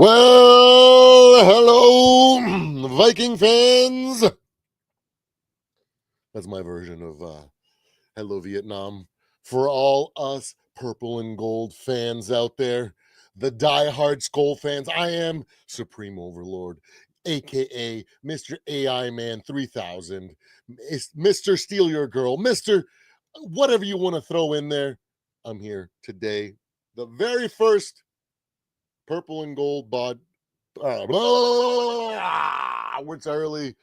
Well, hello, Viking fans. That's my version of hello, Vietnam. For all us purple and gold fans out there, the die-hard Skull fans, I am Supreme Overlord, aka Mr. AI Man 3000, Mr. Steal Your Girl, Mr. Whatever you want to throw in there. I'm here today. The very first purple and gold bod. It's early.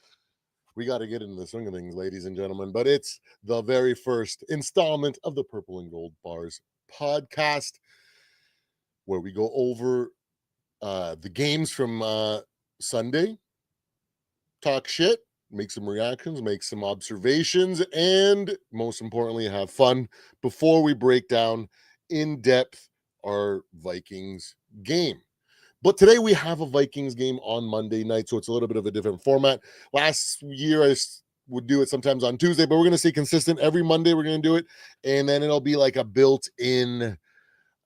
We got to get into the swing of things, ladies and gentlemen. But it's the very first installment of the Purple and Gold Bars podcast, where we go over the games from Sunday, talk shit, make some reactions, make some observations, and most importantly, have fun before we break down in depth our Vikings game. But today we have a Vikings game on Monday night, so it's a little bit of a different format. Last year I would do it sometimes on Tuesday, but we're going to stay consistent. Every Monday we're going to do it, and then it'll be like a built-in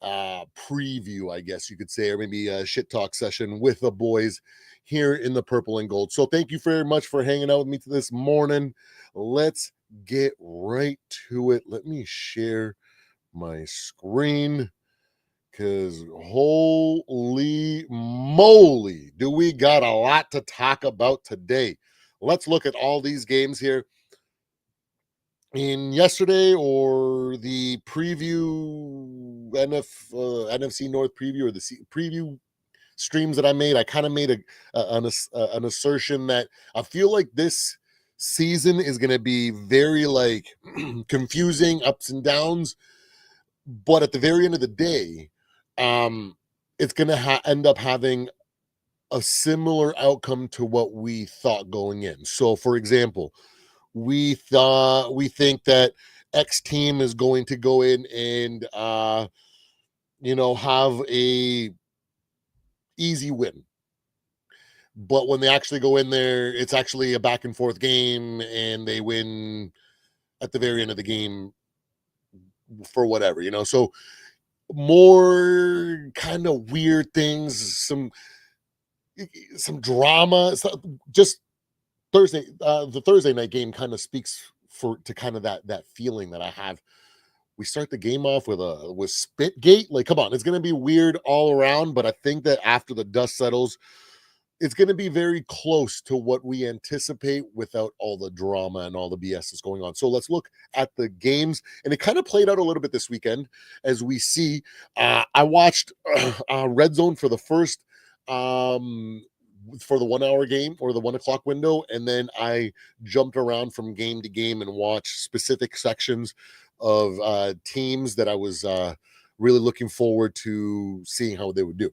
preview, I guess you could say, or maybe a shit talk session with the boys here in the purple and gold. So thank you very much for hanging out with me this morning. Let's get right to it. Let me share my screen. Because holy moly, do we got a lot to talk about today. Let's look at all these games here. In yesterday or the preview, NFC North preview or the preview streams that I made, I kind of made an assertion that I feel like this season is going to be very like confusing, ups and downs. But at the very end of the day, it's going to end up having a similar outcome to what we thought going in. So, for example, we think that X team is going to go in and have a easy win. But when they actually go in there, it's actually a back and forth game, and they win at the very end of the game for whatever, So more kind of weird things, some drama. Just Thursday, the Thursday night game kind of speaks to kind of that feeling that I have. We start the game off with Spitgate. Like, come on, it's going to be weird all around, but I think that after the dust settles, it's going to be very close to what we anticipate without all the drama and all the BS that's going on. So let's look at the games. And it kind of played out a little bit this weekend as we see. I watched Red Zone for the first for the 1 hour game or the 1 o'clock window. And then I jumped around from game to game and watched specific sections of teams that I was really looking forward to seeing how they would do.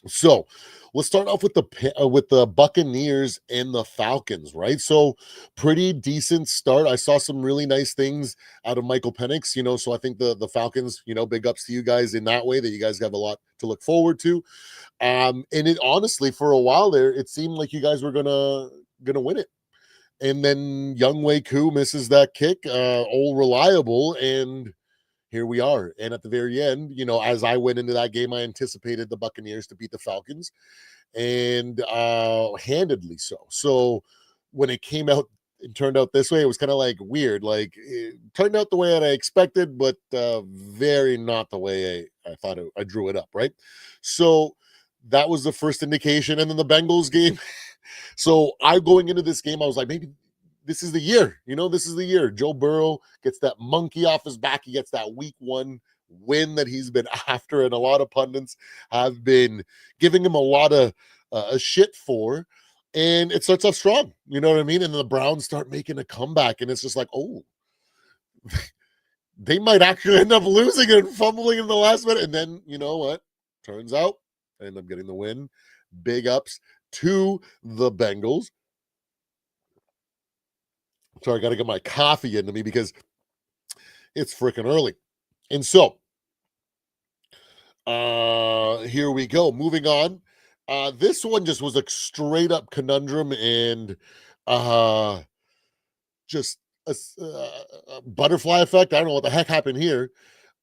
So let's start off with the Buccaneers and the Falcons, right? So pretty decent start. I saw some really nice things out of Michael Penix, so I think the Falcons, big ups to you guys in that way, that you guys have a lot to look forward to. And it honestly, for a while there, it seemed like you guys were gonna win it. And then Young Wei Koo misses that kick, old reliable, and here we are. And at the very end, as I went into that game, I anticipated the Buccaneers to beat the Falcons, and handedly so. So when it came out, it turned out this way. It was kind of like weird. Like, it turned out the way that I expected, but very not the way I thought I drew it up, right? So that was the first indication. And then the Bengals game. So I going into this game, I was like, maybe this is the year. This is the year. Joe Burrow gets that monkey off his back. He gets that week 1 win that he's been after, and a lot of pundits have been giving him a lot of shit for. And it starts off strong, you know what I mean? And the Browns start making a comeback, and it's just like, oh, they might actually end up losing and fumbling in the last minute. And then, you know what? Turns out I end up getting the win. Big ups to the Bengals. Sorry, I got to get my coffee into me because it's freaking early. And so, here we go. Moving on. This one just was a straight up conundrum and just a butterfly effect. I don't know what the heck happened here.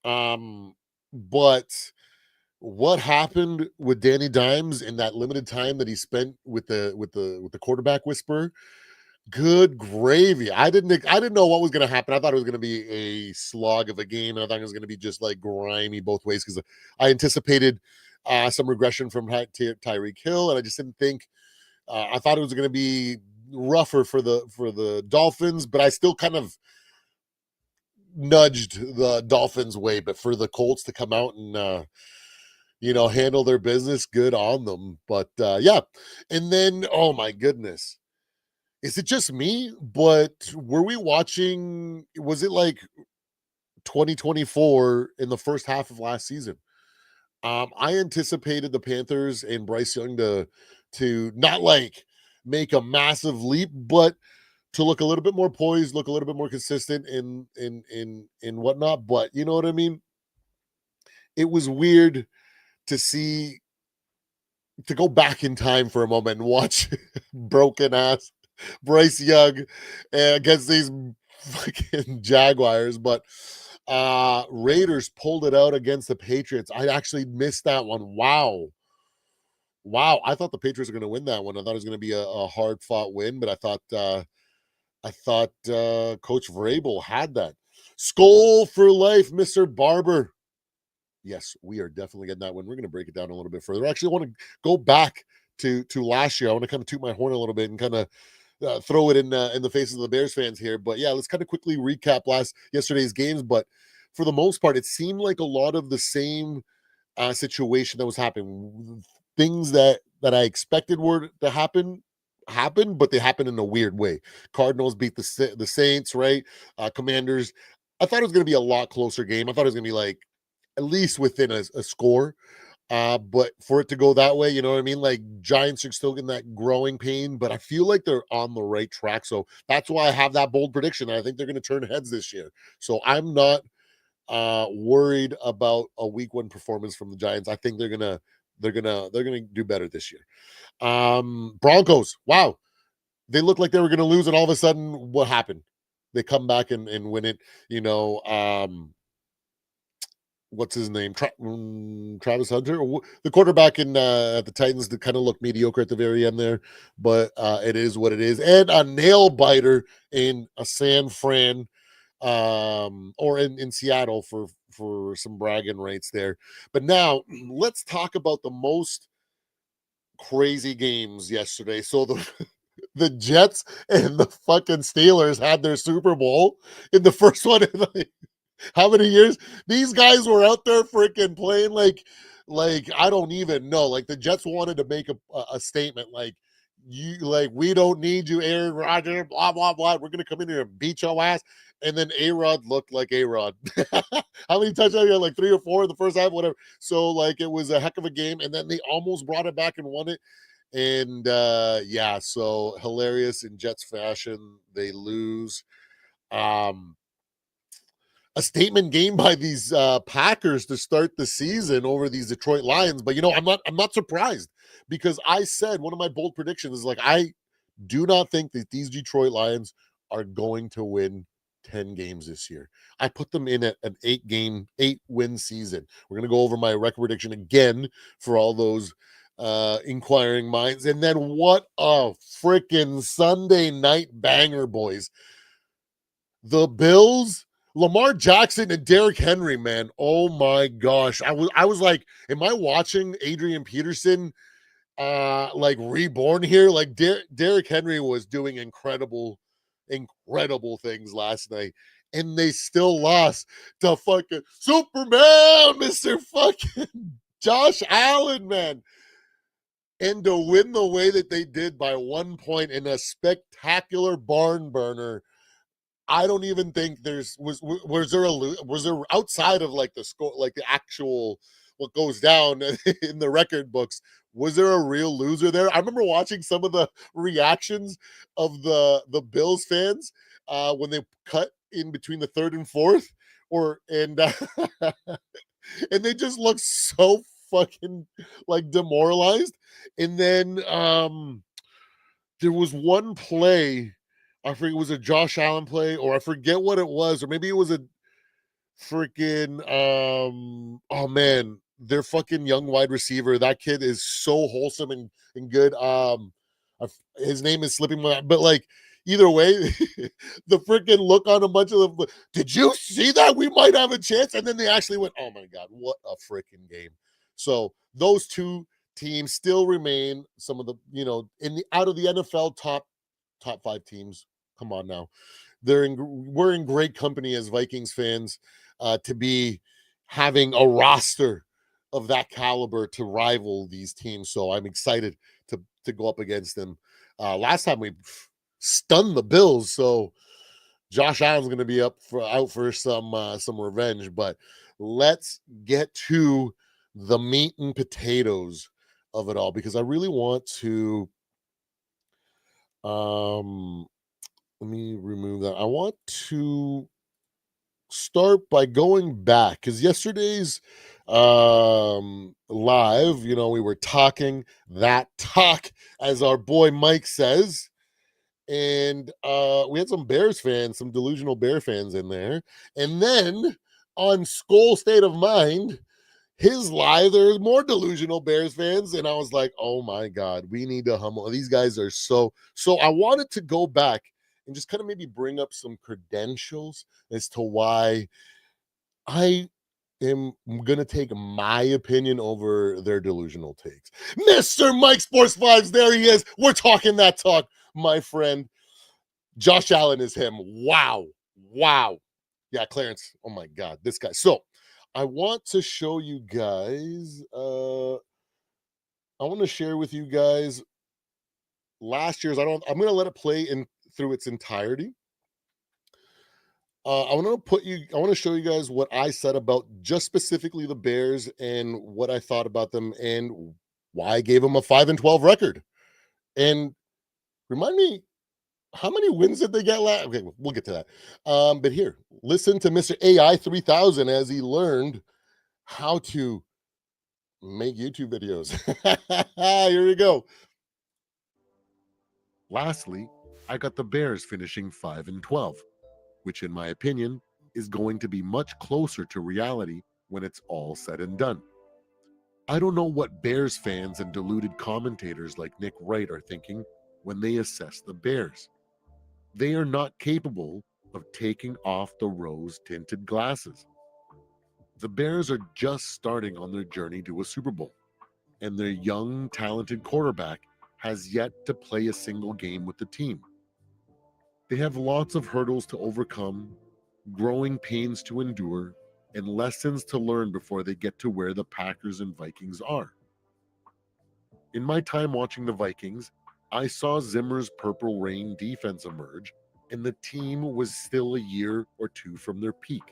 But what happened with Danny Dimes in that limited time that he spent with the quarterback whisperer. Good gravy. I didn't know what was going to happen. I thought it was going to be a slog of a game, and I thought it was going to be just like grimy both ways because I anticipated some regression from Tyreek Hill, and I just didn't think. I thought it was going to be rougher for the Dolphins, but I still kind of nudged the Dolphins' way. But for the Colts to come out and handle their business, good on them. But yeah, and then oh my goodness. Is it just me? But were we watching? Was it like 2024 in the first half of last season? I anticipated the Panthers and Bryce Young to not like make a massive leap, but to look a little bit more poised, look a little bit more consistent in whatnot. But you know what I mean? It was weird to see to go back in time for a moment and watch broken ass Bryce Young against these fucking Jaguars, but Raiders pulled it out against the Patriots. I actually missed that one. Wow. Wow. I thought the Patriots were going to win that one. I thought it was going to be a hard fought win, but I thought Coach Vrabel had that. Skull for life, Mr. Barber. Yes, we are definitely getting that one. We're going to break it down a little bit further. Actually, I want to go back to last year. I want to kind of toot my horn a little bit and kind of throw it in the faces of the Bears fans here. But yeah, let's kind of quickly recap yesterday's games. But for the most part, it seemed like a lot of the same situation that was happening. Things that I expected were to happened, but they happened in a weird way. Cardinals beat the Saints, right? Commanders. I thought it was going to be a lot closer game. I thought it was going to be like at least within a score. But for it to go that way, you know what I mean? Like Giants are still in that growing pain, but I feel like they're on the right track. So that's why I have that bold prediction. I think they're going to turn heads this year. So I'm not worried about a week one performance from the Giants. I think they're gonna do better this year. Broncos, wow. They looked like they were gonna lose, and all of a sudden, what happened? They come back and win it. What's his name? Travis Hunter, the quarterback in the Titans, that kind of looked mediocre at the very end there, but it is what it is. And a nail biter in a San Fran, or in Seattle for some bragging rights there. But now let's talk about the most crazy games yesterday. So the Jets and the fucking Steelers had their Super Bowl in the first one in like how many years? These guys were out there freaking playing like I don't even know. Like the Jets wanted to make a statement like we don't need you, Aaron Rodgers, blah blah blah. We're gonna come in here and beat your ass. And then A-Rod looked like A-Rod. How many touchdowns he had? Like 3 or 4 in the first half, whatever. So like it was a heck of a game. And then they almost brought it back and won it. And yeah, so hilarious in Jets fashion. They lose. Um, a statement game by these Packers to start the season over these Detroit Lions. But I'm not surprised because I said one of my bold predictions is like I do not think that these Detroit Lions are going to win 10 games this year. I put them in at an 8-win season. We're going to go over my record prediction again for all those inquiring minds. And then what a freaking Sunday night banger, boys. The Bills, Lamar Jackson and Derrick Henry, man. Oh my gosh. I was like, am I watching Adrian Peterson like reborn here? Like Derrick Henry was doing incredible things last night, and they still lost to fucking Superman, Mr. fucking Josh Allen, man. And to win the way that they did by 1 point in a spectacular barn burner, I don't even think was there outside of like the score, like the actual what goes down in the record books, was there a real loser there? I remember watching some of the reactions of the Bills fans when they cut in between the third and fourth, and and they just look so fucking like demoralized. And then there was one play, I forget it was a Josh Allen play, or I forget what it was, or maybe it was a freaking oh man, their fucking young wide receiver. That kid is so wholesome and good. His name is slipping my, but like either way, the freaking look on a bunch of them. Did you see that? We might have a chance. And then they actually went, oh my God, what a freaking game. So those two teams still remain some of the, in the out of the NFL top five teams. Come on now. We're in great company as Vikings fans to be having a roster of that caliber to rival these teams. So I'm excited to go up against them. Last time we stunned the Bills, so Josh Allen's going to be out for some revenge. But let's get to the meat and potatoes of it all, because I really want to let me remove that. I want to start by going back, because yesterday's live, we were talking that talk, as our boy Mike says, and we had some Bears fans, some delusional Bear fans in there. And then on Skull State of Mind, his live, there's more delusional Bears fans, and I was like, oh my God, we need to humble. These guys are so I wanted to go back and just kind of maybe bring up some credentials as to why I am going to take my opinion over their delusional takes. Mr. Mike Sports Vibes, there he is. We're talking that talk, my friend. Josh Allen is him. Wow. Yeah, Clarence. Oh my God, this guy. So I want to show you guys, I want to share with you guys last year's. I'm going to let it play in through its entirety. I want to show you guys what I said about just specifically the Bears and what I thought about them and why I gave them a 5-12 record. And remind me, how many wins did they get last? Okay, we'll get to that. But here, listen to Mr. AI 3000 as he learned how to make YouTube videos. Here we go. Lastly, I got the Bears finishing 5-12, which in my opinion is going to be much closer to reality when it's all said and done. I don't know what Bears fans and deluded commentators like Nick Wright are thinking when they assess the Bears. They are not capable of taking off the rose-tinted glasses. The Bears are just starting on their journey to a Super Bowl, and their young, talented quarterback has yet to play a single game with the team. They have lots of hurdles to overcome, growing pains to endure, and lessons to learn before they get to where the Packers and Vikings are. In my time watching the Vikings, I saw Zimmer's Purple Rain defense emerge, and the team was still a year or two from their peak.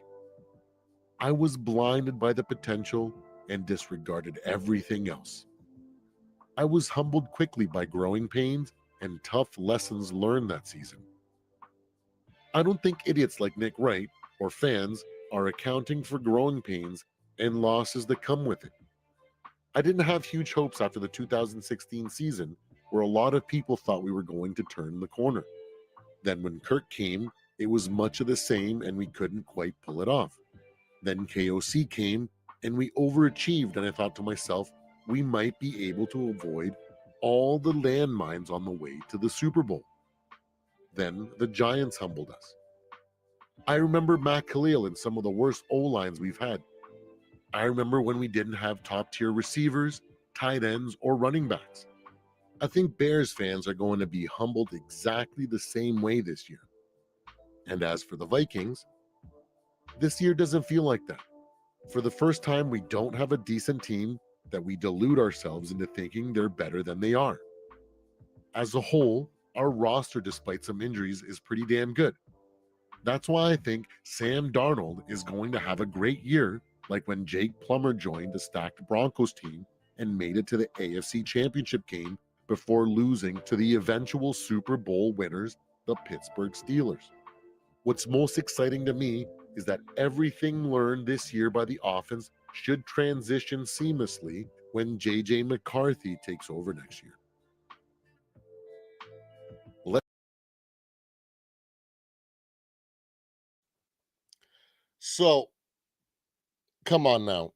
I was blinded by the potential and disregarded everything else. I was humbled quickly by growing pains and tough lessons learned that season. I don't think idiots like Nick Wright or fans are accounting for growing pains and losses that come with it. I didn't have huge hopes after the 2016 season, where a lot of people thought we were going to turn the corner. Then when Kirk came, it was much of the same and we couldn't quite pull it off. Then KOC came and we overachieved, and I thought to myself, we might be able to avoid all the landmines on the way to the Super Bowl. Then the Giants humbled us. I remember Matt Khalil and some of the worst O-lines we've had. I remember when we didn't have top-tier receivers, tight ends, or running backs. I think Bears fans are going to be humbled exactly the same way this year. And as for the Vikings, this year doesn't feel like that. For the first time, we don't have a decent team that we delude ourselves into thinking they're better than they are. As a whole, our roster, despite some injuries, is pretty damn good. That's why I think Sam Darnold is going to have a great year, like when Jake Plummer joined the stacked Broncos team and made it to the AFC Championship game before losing to the eventual Super Bowl winners, the Pittsburgh Steelers. What's most exciting to me is that everything learned this year by the offense should transition seamlessly when JJ McCarthy takes over next year. So, come on now.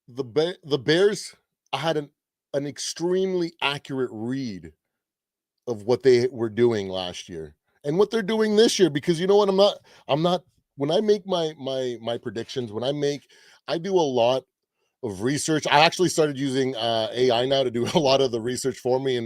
the Bears, I had an extremely accurate read of what they were doing last year and what they're doing this year, because you know what, I'm not when I make my predictions, I do a lot of research. I actually started using AI now to do a lot of the research for me,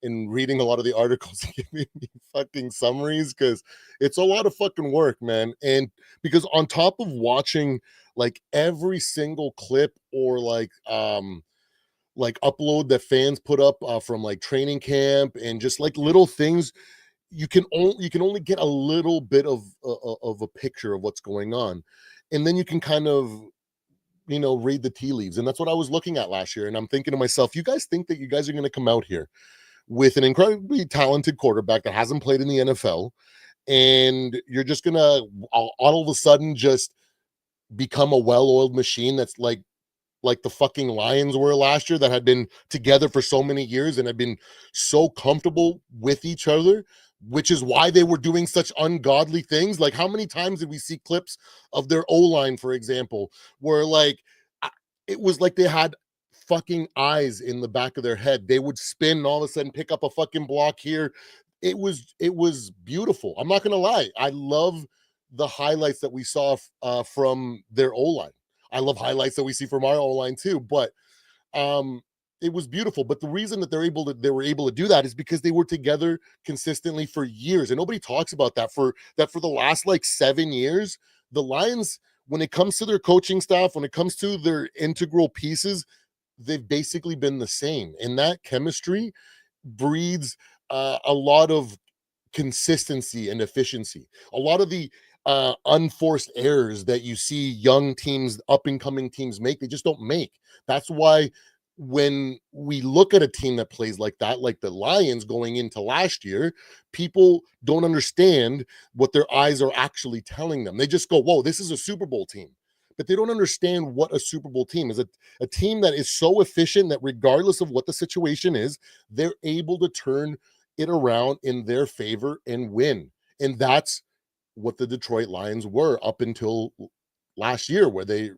and reading a lot of the articles and giving me fucking summaries, because it's a lot of fucking work, man. And because on top of watching like every single clip, or like upload that fans put up from like training camp, and just like little things, you can only get a little bit of a picture of what's going on, and then you can kind of read the tea leaves. And that's what I was looking at last year. And I'm thinking to myself, you guys think that you guys are going to come out here with an incredibly talented quarterback that hasn't played in the NFL, and you're just going to all of a sudden just become a well-oiled machine that's like the fucking Lions were last year, that had been together for so many years and had been so comfortable with each other, which is why they were doing such ungodly things. Like, how many times did we see clips of their O-line, for example, where like it was like they had fucking eyes in the back of their head. They would spin and all of a sudden pick up a fucking block here. It was beautiful. I'm not gonna lie. I love the highlights that we saw from their O-line. I love highlights that we see from our O-line too, but um it was beautiful. But the reason that they were able to do that is because they were together consistently for years. And nobody talks about that for the last like 7 years. The Lions, when it comes to their coaching staff, when it comes to their integral pieces, they've basically been the same. And that chemistry breeds a lot of consistency and efficiency. A lot of the unforced errors that you see young teams, up and coming teams make, they just don't make. That's why when we look at a team that plays like that, like the Lions going into last year, people don't understand what their eyes are actually telling them. They just go, whoa, this is a Super Bowl team. But they don't understand what a Super Bowl team is. A team that is so efficient that regardless of what the situation is, they're able to turn it around in their favor and win. And that's what the Detroit Lions were up until last year, where the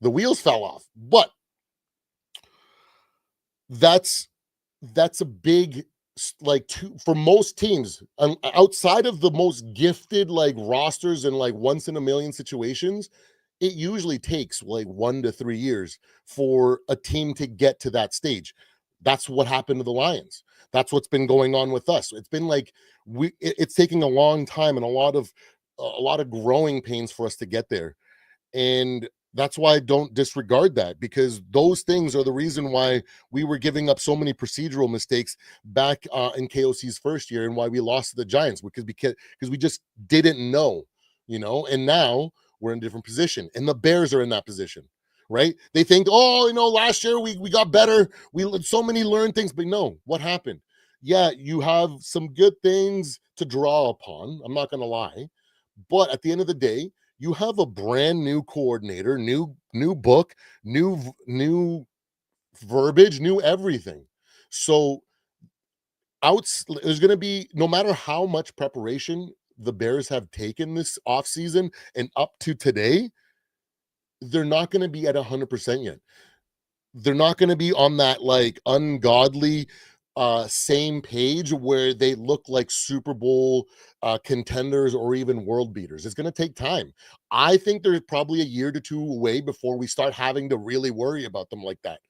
wheels fell off. But that's that's a big, for most teams, outside of the most gifted like rosters and like once in a million situations, it usually takes like 1 to 3 years for a team to get to that stage. That's what happened to the Lions. That's what's been going on with us. It's been like it's taking a long time and a lot of growing pains for us to get there. And that's why I don't disregard that, because those things are the reason why we were giving up so many procedural mistakes back in KOC's first year, and why we lost to the Giants, because we just didn't know. And now we're in a different position, and the Bears are in that position, right? They think, oh, last year we got better, we so many learned things, but no, what happened? Yeah, you have some good things to draw upon. I'm not going to lie, but at the end of the day, you have a brand new coordinator, new book, new verbiage, new everything. So there's going to be, no matter how much preparation the Bears have taken this offseason and up to today, they're not going to be at 100% yet. They're not going to be on that like ungodly same page where they look like Super Bowl contenders or even world beaters. It's going to take time. I think they're probably a year to two away before we start having to really worry about them like that.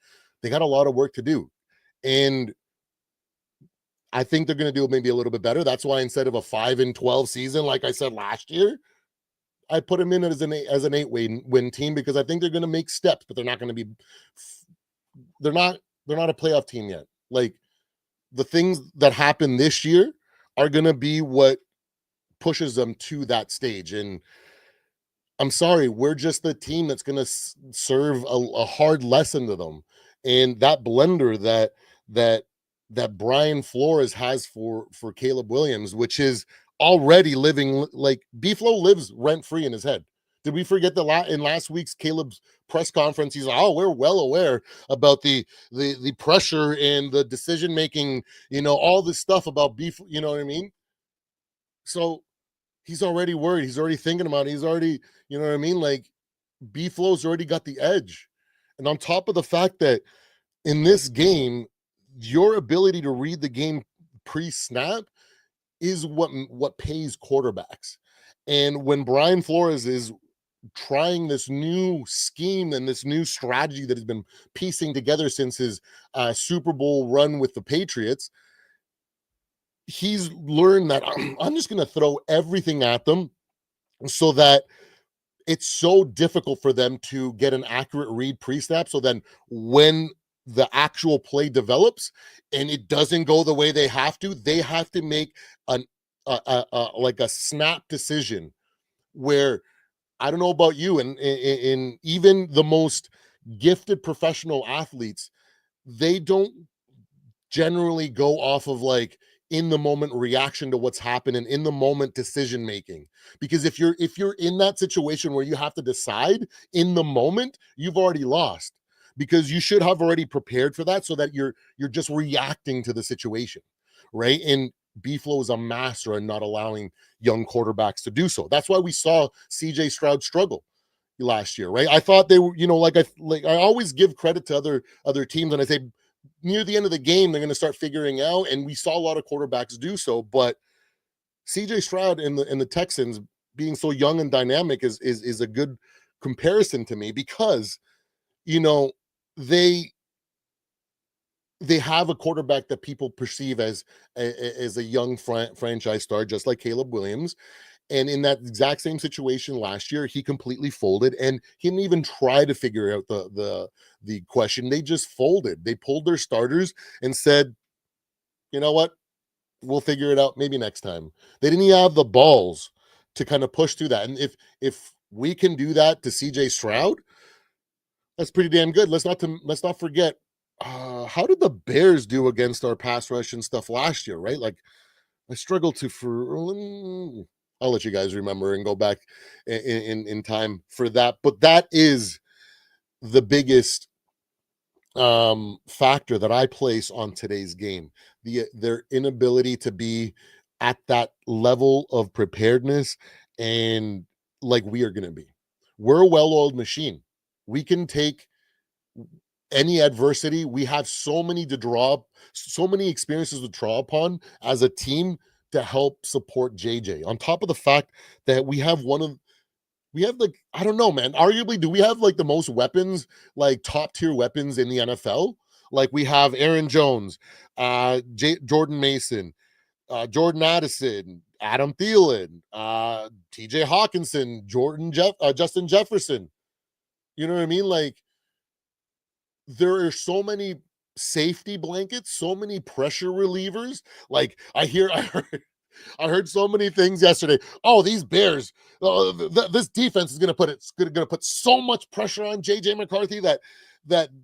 They got a lot of work to do, and I think they're going to do maybe a little bit better. That's why instead of a 5-12 season, like I said last year, I put them in as an 8-win team, because I think they're going to make steps, but they're not going to be. They're not a playoff team yet. Like, the things that happen this year are going to be what pushes them to that stage. And I'm sorry, we're just the team that's going to serve a hard lesson to them. And that blender that that Brian Flores has for Caleb Williams, which is already living like B-Flow lives rent free in his head. Did we forget in last week's Caleb's press conference? He's like, "Oh, we're well aware about the pressure and the decision making, all this stuff about beef." You know what I mean? So he's already worried. He's already thinking about it. He's already, you know what I mean? Like, B-Flow's already got the edge. And on top of the fact that in this game, your ability to read the game pre-snap is what pays quarterbacks. And when Brian Flores is trying this new scheme and this new strategy that has been piecing together since his Super Bowl run with the Patriots, he's learned that I'm just going to throw everything at them so that it's so difficult for them to get an accurate read pre-snap. So then when the actual play develops and it doesn't go the way they have to make an like a snap decision where, I don't know about you, and in even the most gifted professional athletes, they don't generally go off of like in the moment reaction to what's happening, in the moment decision making. Because if you're in that situation where you have to decide in the moment, you've already lost, because you should have already prepared for that so that you're just reacting to the situation, right? And B-Flow is a master in not allowing young quarterbacks to do so. That's why we saw CJ Stroud struggle last year, right? I thought they were, like I always give credit to other teams, and I say near the end of the game they're going to start figuring out, and we saw a lot of quarterbacks do so. But CJ Stroud and the Texans being so young and dynamic is a good comparison to me, because you know they they have a quarterback that people perceive as a young franchise star, just like Caleb Williams. And in that exact same situation last year, he completely folded, and he didn't even try to figure out the question. They just folded. They pulled their starters and said, "You know what? We'll figure it out maybe next time." They didn't even have the balls to kind of push through that. And if we can do that to CJ Stroud, that's pretty damn good. Let's not forget, how did the Bears do against our pass rush and stuff last year, right? Like, I struggle to I'll let you guys remember and go back in time for that. But that is the biggest factor that I place on today's game. Their inability to be at that level of preparedness, and like we are going to be. We're a well-oiled machine. We can take any adversity. We have so many experiences to draw upon as a team to help support JJ. On top of the fact that we have like, I don't know, man. Arguably, do we have like the most weapons, like top tier weapons in the NFL? Like, we have Aaron Jones, Jordan Mason, Jordan Addison, Adam Thielen, TJ Hawkinson, Justin Jefferson. You know what I mean? Like, there are so many safety blankets, so many pressure relievers. Like, I heard so many things yesterday. Oh, these Bears, this defense is going to put so much pressure on JJ McCarthy that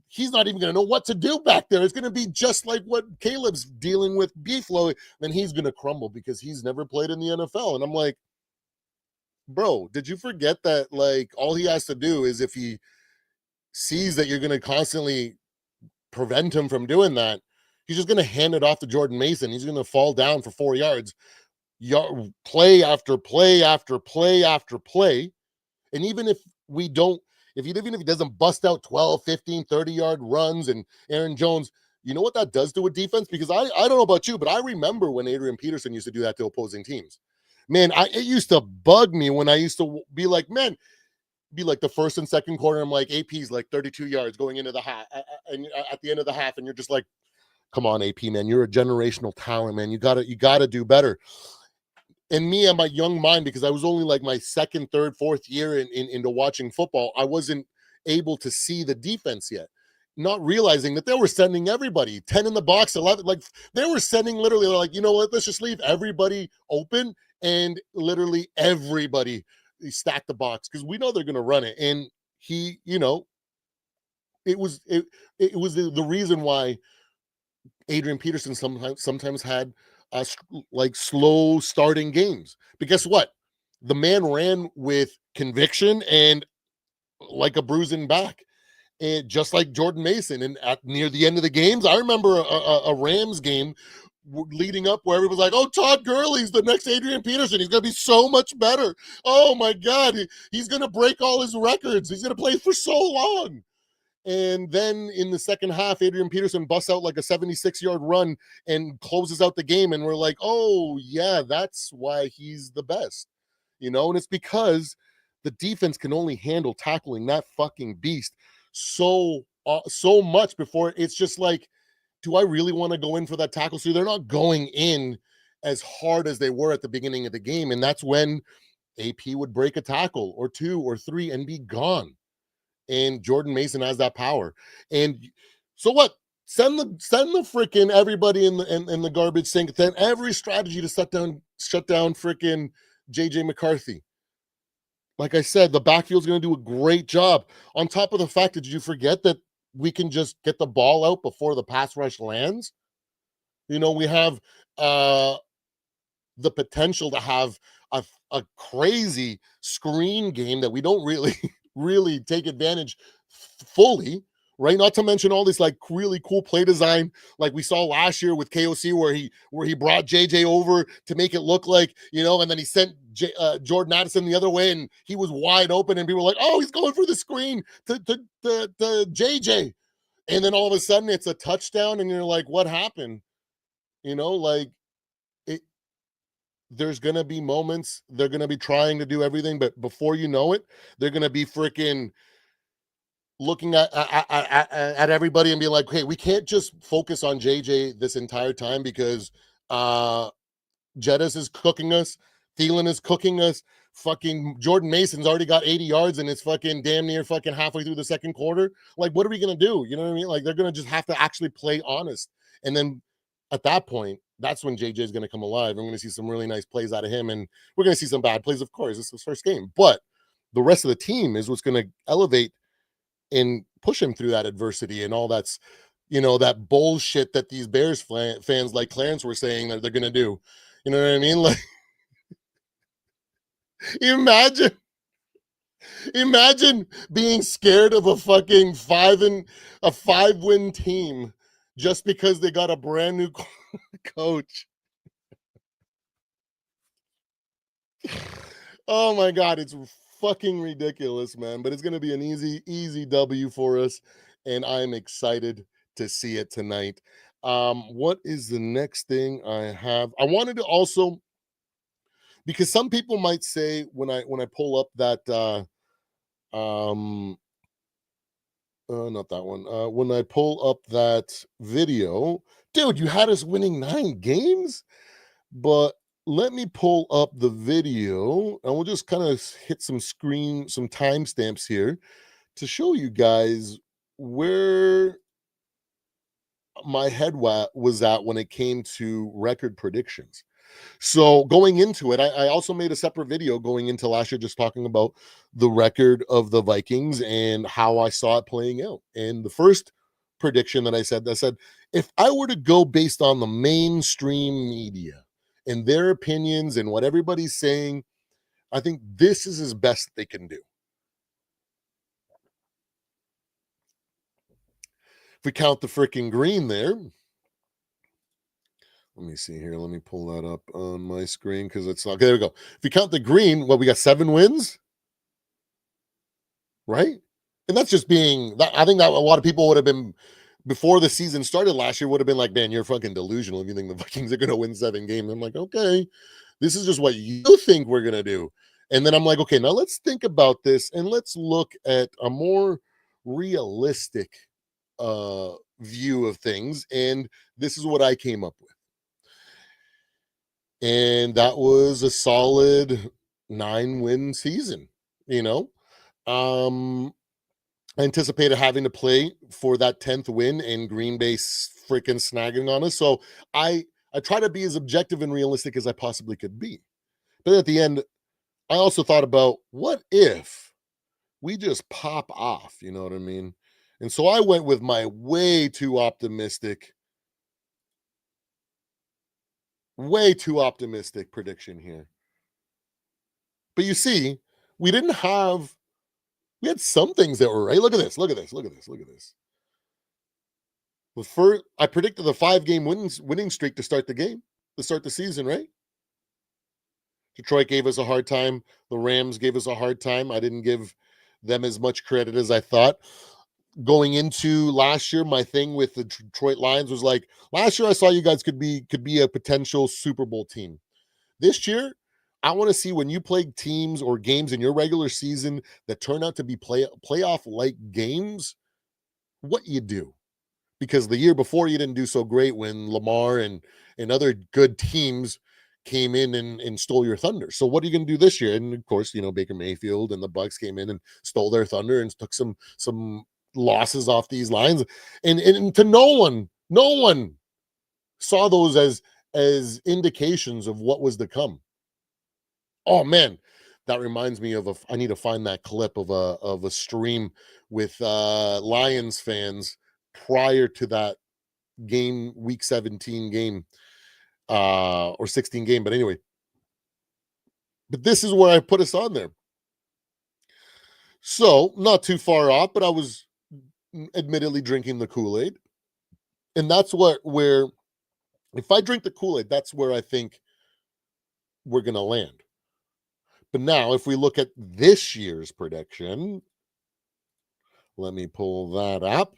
he's not even going to know what to do back there. It's going to be just like what Caleb's dealing with B-Flow. Then he's going to crumble because he's never played in the NFL. And I'm like, bro, did you forget that, like, all he has to do is, if he sees that you're going to constantly prevent him from doing that, he's just going to hand it off to Jordan Mason. He's going to fall down for 4 yards, play after play after play after play. And even if he doesn't bust out 12, 15, 30-yard runs and Aaron Jones, you know what that does to a defense? Because I don't know about you, but I remember when Adrian Peterson used to do that to opposing teams. Man, it used to bug me when I used to be like, man, be like the first and second quarter, I'm like, AP's like 32 yards going into the half, and at the end of the half, and you're just like, come on, AP, man, you're a generational talent, man. You gotta do better. And me and my young mind, because I was only like my second, third, fourth year into watching football, I wasn't able to see the defense yet, not realizing that they were sending everybody 10 in the box, 11, like they were sending literally, like, you know what, let's just leave everybody open, and literally everybody stack the box because we know they're going to run it. And he, it was the reason why Adrian Peterson sometimes had like slow starting games. But guess what? The man ran with conviction and like a bruising back, and just like Jordan Mason. And near the end of the games, I remember a Rams game leading up where everyone's like, oh, Todd Gurley's the next Adrian Peterson. He's going to be so much better. Oh, my God. He's going to break all his records. He's going to play for so long. And then in the second half, Adrian Peterson busts out like a 76-yard run and closes out the game. And we're like, oh, yeah, that's why he's the best. And it's because the defense can only handle tackling that fucking beast so much before it's just like, do I really want to go in for that tackle? So they're not going in as hard as they were at the beginning of the game. And that's when AP would break a tackle or two or three and be gone. And Jordan Mason has that power. And so what? Send the freaking everybody in the garbage sink. Then every strategy to shut down freaking JJ McCarthy. Like I said, the backfield's going to do a great job. On top of the fact that, did you forget that we can just get the ball out before the pass rush lands? We have the potential to have a crazy screen game that we don't really really take advantage fully, right? Not to mention all this like really cool play design like we saw last year with KOC where he brought JJ over to make it look like, and then he sent Jordan Addison the other way and he was wide open and people were like, oh, he's going for the screen to JJ. And then all of a sudden it's a touchdown and you're like, what happened? Like it, there's going to be moments they're going to be trying to do everything, but before you know it, they're going to be freaking looking at everybody and being like, hey, we can't just focus on JJ this entire time because Jettis is cooking us, Thielen is cooking us, fucking Jordan Mason's already got 80 yards and it's fucking damn near fucking halfway through the second quarter. Like, what are we going to do? You know what I mean? Like, they're going to just have to actually play honest. And then at that point, that's when JJ is going to come alive. I'm going to see some really nice plays out of him. And we're going to see some bad plays, of course. It's his first game. But the rest of the team is what's going to elevate and push him through that adversity and all that's, that bullshit that these Bears fans like Clarence were saying that they're going to do. You know what I mean? Like, imagine being scared of a fucking 5-win team just because they got a brand new coach. Oh my God, it's fucking ridiculous, man. But it's gonna be an easy W for us, and I'm excited to see it tonight. What is the next thing I have? I wanted to also, because some people might say when I pull up that not that one. When I pull up that video, dude, you had us winning 9 games, but let me pull up the video and we'll just kind of hit some timestamps here to show you guys where my head was at when it came to record predictions. So going into it, I also made a separate video going into last year, just talking about the record of the Vikings and how I saw it playing out. And the first prediction that I said, if I were to go based on the mainstream media and their opinions and what everybody's saying, I think this is as best they can do. If we count the freaking green there, let me see here. Let me pull that up on my screen because it's not. Okay, there we go. If you count the green, we got 7 wins, right? And that's just being that. I think that a lot of people would have been before the season started last year would have been like, man, you're fucking delusional if you think the Vikings are going to win 7 games. I'm like, okay, this is just what you think we're going to do. And then I'm like, okay, now let's think about this and let's look at a more realistic view of things. And this is what I came up with. And that was a solid 9-win season. I anticipated having to play for that 10th win and Green Bay freaking snagging on us. So I try to be as objective and realistic as I possibly could be. But at the end, I also thought about what if we just pop off, you know what I mean? And so I went with my way too optimistic prediction here. But you see, we had some things that were right. Look at this. The first, I predicted the 5-game winning streak to start the game, to start the season, right? Detroit gave us a hard time. The Rams gave us a hard time. I didn't give them as much credit as I thought. Going into last year, my thing with the Detroit Lions was like, last year I saw you guys could be a potential Super Bowl team. This year, I want to see when you play teams or games in your regular season that turn out to be playoff like games, what you do. Because the year before you didn't do so great when Lamar and other good teams came in and stole your thunder. So what are you going to do this year? And of course, Baker Mayfield and the Bucks came in and stole their thunder and took some losses off these lines. And to no one saw those as indications of what was to come. Oh man, that reminds me of I need to find that clip of a stream with Lions fans prior to that game, week 17 game, or 16 game. But anyway, but this is where I put us on there. So not too far off, but I was admittedly drinking the Kool-Aid. And that's where if I drink the Kool-Aid, that's where I think we're gonna land. But now if we look at this year's prediction, let me pull that up.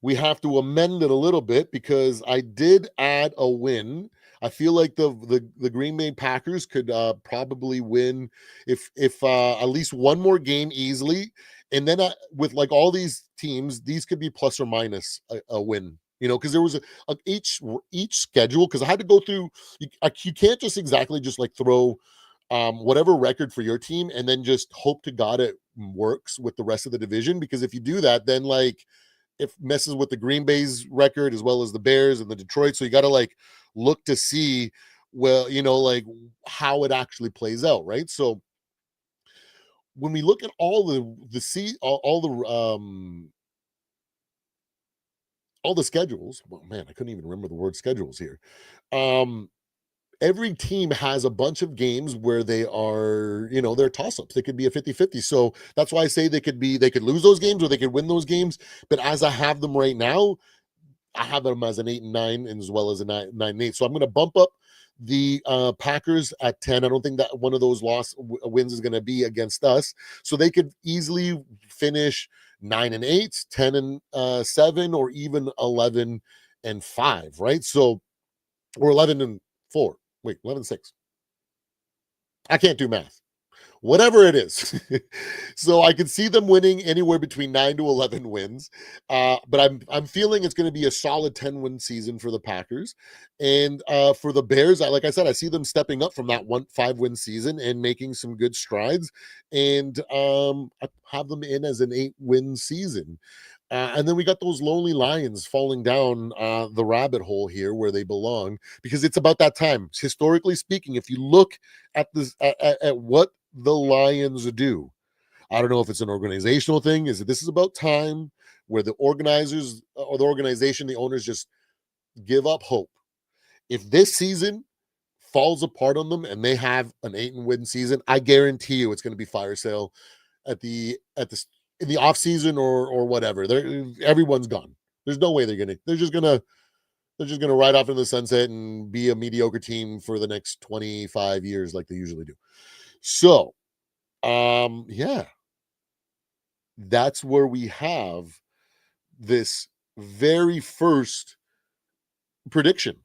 We have to amend it a little bit because I did add a win. I feel like the Green Bay Packers could probably win if at least one more game easily, and then with like all these teams, these could be plus or minus a win. Because there was each schedule. Because I had to go through. You can't just exactly just like throw whatever record for your team and then just hope to God it works with the rest of the division. Because if you do that, then like it messes with the Green Bay's record as well as the Bears and the Detroit. So you got to like look to see, well, like how it actually plays out, right? So when we look at all the schedules, well, man, I couldn't even remember the word schedules here. Every team has a bunch of games where they are, they're toss-ups. They could be a 50-50. So that's why I say they could lose those games or they could win those games. But as I have them right now, I have them as an 8-9 and as well as a 9-8. So I'm going to bump up the Packers at 10. I don't think that one of those wins is going to be against us. So they could easily finish 9-8, 10-7, or even 11-5, right? So, or 11-4. Wait, 11-6. I can't do math. Whatever it is. So I can see them winning anywhere between 9 to 11 wins. But I'm feeling it's going to be a solid 10-win season for the Packers. And for the Bears, like I said, I see them stepping up from that 5-win season and making some good strides. And I have them in as an 8-win season. And then we got those lonely Lions falling down the rabbit hole here where they belong, because it's about that time. Historically speaking, if you look at this at what the Lions do, I don't know if it's an organizational thing. This is about time where the organizers or the organization, the owners just give up hope. If this season falls apart on them and they have an 8-win season, I guarantee you it's going to be fire sale at the in the off season or whatever. Everyone's gone. There's no way they're just gonna ride off into the sunset and be a mediocre team for the next 25 years like they usually do. So yeah, that's where we have this very first prediction.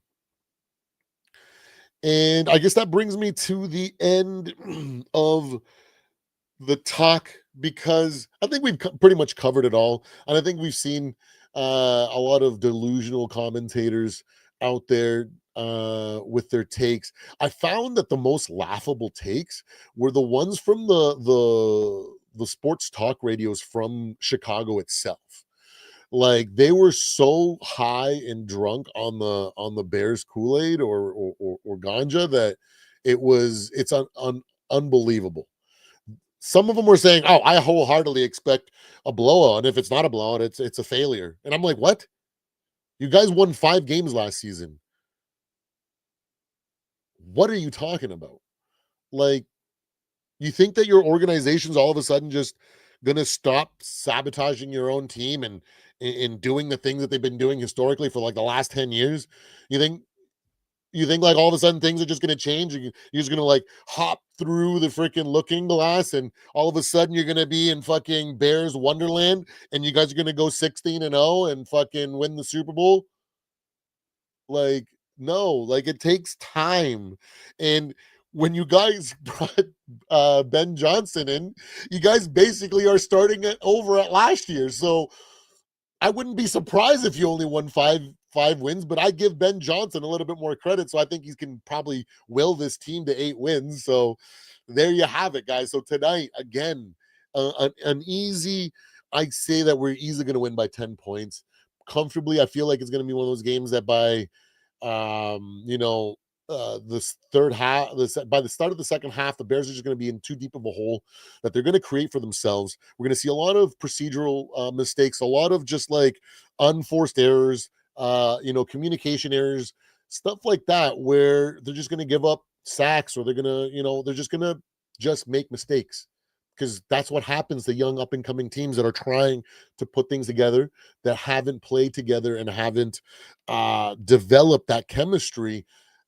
And I guess that brings me to the end of the talk, because I think we've pretty much covered it all. And I think we've seen a lot of delusional commentators out there with their takes. I found that the most laughable takes were the ones from the sports talk radios from Chicago itself. Like they were so high and drunk on the Bears Kool-Aid or ganja that it's unbelievable. Some of them were saying, "Oh, I wholeheartedly expect a blowout, and if it's not a blowout, it's a failure." And I'm like, "What? You guys won 5 games last season. What are you talking about? Like, you think that your organization's all of a sudden just gonna stop sabotaging your own team and in doing the things that they've been doing historically for like the last 10 years? You think like all of a sudden things are just going to change? You're just going to like hop through the freaking looking glass and all of a sudden you're going to be in fucking Bears Wonderland and you guys are going to go 16-0 and fucking win the Super Bowl? Like, no, like it takes time. And when you guys brought Ben Johnson in, you guys basically are starting it over at last year. So I wouldn't be surprised if you only won five wins, but I give Ben Johnson a little bit more credit. So I think he can probably will this team to 8 wins. So there you have it, guys. So tonight, again, an easy, I say that we're easily going to win by 10 points comfortably. I feel like it's going to be one of those games that by you know, this third half, by the start of the second half, the Bears are just going to be in too deep of a hole that they're going to create for themselves. We're going to see a lot of procedural mistakes, a lot of just like unforced errors, communication errors, stuff like that, where they're just going to give up sacks or they're going to, they're just going to just make mistakes because that's what happens to young up and coming teams that are trying to put things together, that haven't played together and haven't developed that chemistry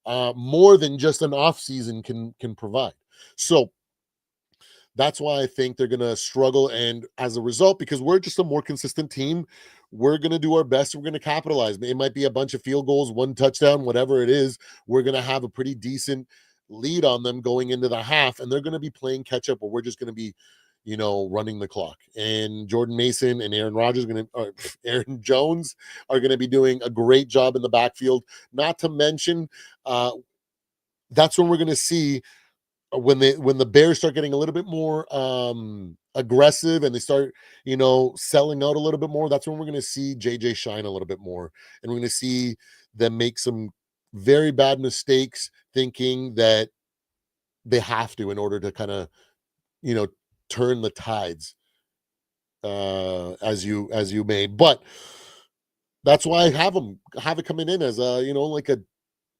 more than just an off season can provide. So that's why I think they're going to struggle. And as a result, because we're just a more consistent team, we're going to do our best. We're going to capitalize. It might be a bunch of field goals, one touchdown, whatever it is. We're going to have a pretty decent lead on them going into the half, and they're going to be playing catch up, or we're just going to be, running the clock. And Jordan Mason and Aaron Rodgers Aaron Jones are going to be doing a great job in the backfield. Not to mention, that's when we're going to see when the Bears start getting a little bit more aggressive and they start, selling out a little bit more. That's when we're going to see JJ shine a little bit more, and we're going to see them make some very bad mistakes, thinking that they have to in order to kind of, turn the tides, as you may. But that's why I have it coming in as a, like a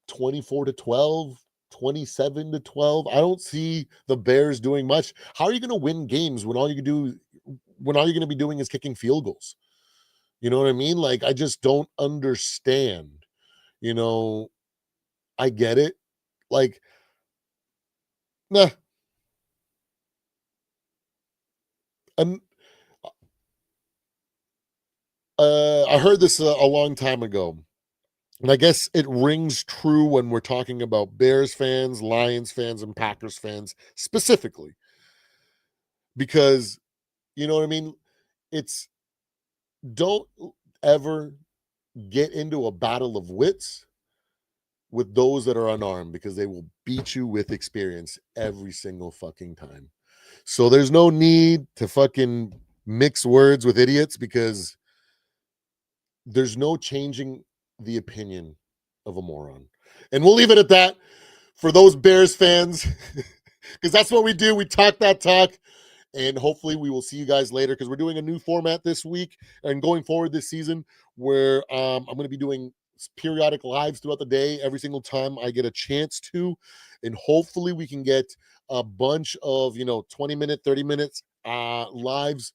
24-12, 27-12. I don't see the Bears doing much. How are you going to win games when all you can do when all you're going to be doing is kicking field goals? You know what I mean? Like, I just don't understand. You know, I get it. Like, nah. And I heard this a long time ago. And I guess it rings true when we're talking about Bears fans, Lions fans, and Packers fans specifically. Because, you know what I mean? It's don't ever get into a battle of wits with those that are unarmed, because they will beat you with experience every single fucking time. So there's no need to fucking mix words with idiots, because there's no changing the opinion of a moron. And we'll leave it at that for those Bears fans, because that's what we do. We talk that talk. And hopefully we will see you guys later, because we're doing a new format this week and going forward this season, where I'm going to be doing periodic lives throughout the day every single time I get a chance to. And hopefully we can get a bunch of 20-minute, 30 minutes lives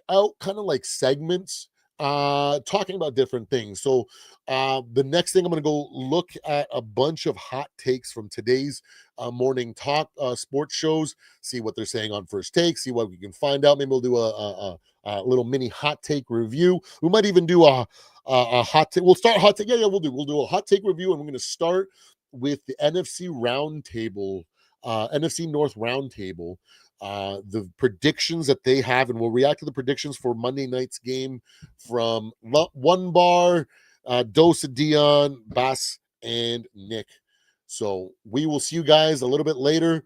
out, kind of like segments, talking about different things. So the next thing, I'm going to go look at a bunch of hot takes from today's morning talk sports shows, see what they're saying on First Take, see what we can find out. Maybe we'll do a little mini hot take review. We might even do a hot take. We'll start hot take. Yeah, we'll do a hot take review, and we're going to start with the NFC roundtable, NFC North roundtable, the predictions that they have, and we'll react to the predictions for Monday night's game from One Bar, Dosa, Dion, Bass, and Nick. So we will see you guys a little bit later.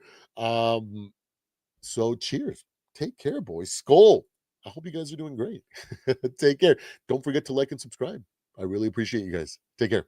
So cheers. Take care, boys. Skull. I hope you guys are doing great. Take care. Don't forget to like and subscribe. I really appreciate you guys. Take care.